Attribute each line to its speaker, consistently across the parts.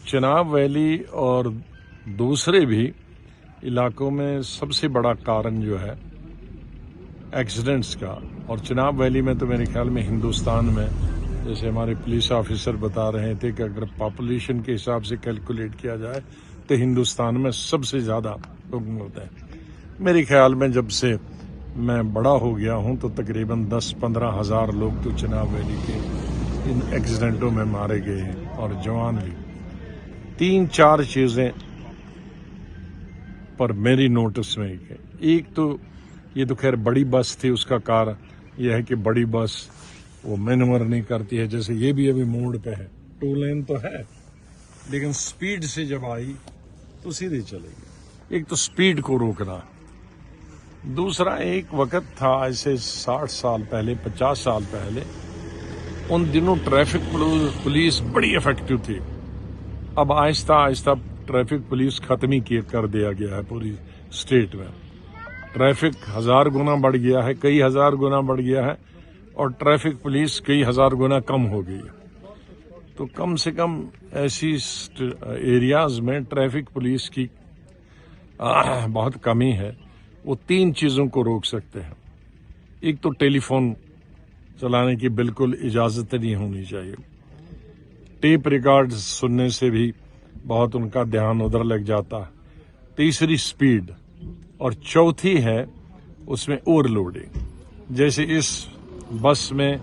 Speaker 1: Chenab valley और दूसरे भी इलाकों में सबसे बड़ा कारण जो है एक्सीडेंट्स का, और चिनाब वैली में तो मेरे ख्याल में हिंदुस्तान में, जैसे हमारे पुलिस ऑफिसर बता रहे थे कि अगर पॉपुलेशन के हिसाब से कैलकुलेट किया जाए तो हिंदुस्तान में सबसे ज़्यादा लोग होते हैं। मेरे ख्याल में जब से मैं बड़ा हो गया हूं तो तकरीबन 10-15 हज़ार लोग तो चिनाब वैली के इन एक्सीडेंटों में मारे गए हैं, और जवान भी। 3-4 चीज़ें पर मेरी नोटिस में है। एक तो ये तो खैर बड़ी बस थी, उसका कारण यह है कि बड़ी बस वो मैनूवर नहीं करती है, जैसे ये भी अभी मोड़ पे है, 2 लेन तो है लेकिन स्पीड से जब आई तो सीधे चलेगी। एक तो स्पीड को रोकना, दूसरा एक वक्त था ऐसे 60 साल पहले, 50 साल पहले, उन दिनों ट्रैफिक पुलिस बड़ी इफेक्टिव थी। अब आहिस्ता आहिस्ता ट्रैफिक पुलिस खत्म ही कर दिया गया है पूरी स्टेट में। ट्रैफिक 1000 गुना बढ़ गया है, कई हजार गुना बढ़ गया है, और ट्रैफिक पुलिस कई हजार गुना कम हो गई है। तो कम से कम ऐसी एरियाज में ट्रैफिक पुलिस की बहुत कमी है। वो 3 चीज़ों को रोक सकते हैं। एक तो टेलीफोन चलाने की बिल्कुल इजाज़त नहीं होनी चाहिए। टेप रिकॉर्ड सुनने से भी बहुत उनका ध्यान उधर लग जाता है। तीसरी स्पीड, और चौथी है उसमें ओवरलोडिंग। जैसे इस बस में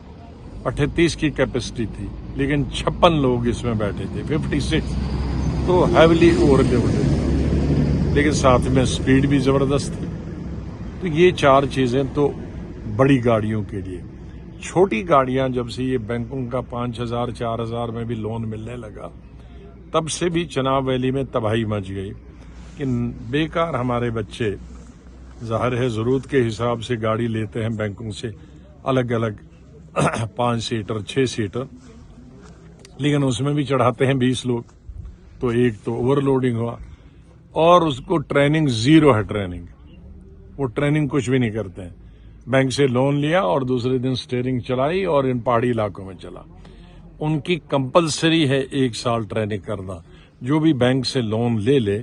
Speaker 1: 38 की कैपेसिटी थी लेकिन 56 लोग इसमें बैठे थे, 56, तो हैविली ओवरलोडेड, लेकिन साथ में स्पीड भी जबरदस्त थी। तो ये 4 चीजें तो बड़ी गाड़ियों के लिए। छोटी गाड़ियां जब से ये बैंकों का 5000 4000 में भी लोन मिलने लगा, तब से भी चिनाब वैली में तबाही मच गई कि बेकार हमारे बच्चे, जाहिर है जरूरत के हिसाब से गाड़ी लेते हैं बैंकों से, अलग अलग 5 सीटर 6 सीटर, लेकिन उसमें भी चढ़ाते हैं 20 लोग। तो एक तो ओवरलोडिंग हुआ, और उसको ट्रेनिंग जीरो है। वो ट्रेनिंग कुछ भी नहीं करते हैं। बैंक से लोन लिया और दूसरे दिन स्टीयरिंग चलाई और इन पहाड़ी इलाकों में चला। उनकी कंपलसरी है 1 साल ट्रेनिंग करना। जो भी बैंक से लोन ले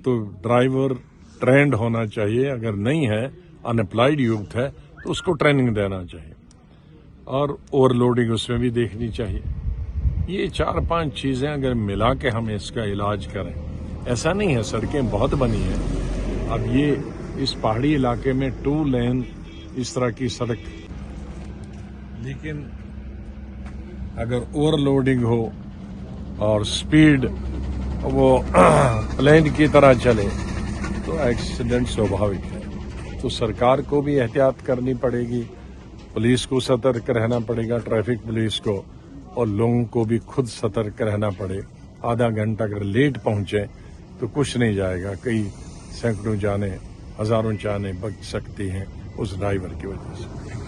Speaker 1: तो ड्राइवर ट्रेंड होना चाहिए, अगर नहीं है, अनएम्प्लॉयड यूथ है, तो उसको ट्रेनिंग देना चाहिए, और ओवरलोडिंग उसमें भी देखनी चाहिए। ये 4-5 चीजें अगर मिला के हम इसका इलाज करें, ऐसा नहीं है सड़कें बहुत बनी है। अब ये इस पहाड़ी इलाके में 2 लेन इस तरह की सड़क, लेकिन अगर ओवरलोडिंग हो और स्पीड वो प्लेन की तरह चले तो एक्सीडेंट स्वाभाविक है। तो सरकार को भी एहतियात करनी पड़ेगी, पुलिस को सतर्क रहना पड़ेगा, ट्रैफिक पुलिस को, और लोगों को भी खुद सतर्क रहना पड़े। आधा घंटा अगर लेट पहुंचे तो कुछ नहीं जाएगा, कई सैकड़ों जाने, हजारों जाने बच सकती हैं उस ड्राइवर की वजह से।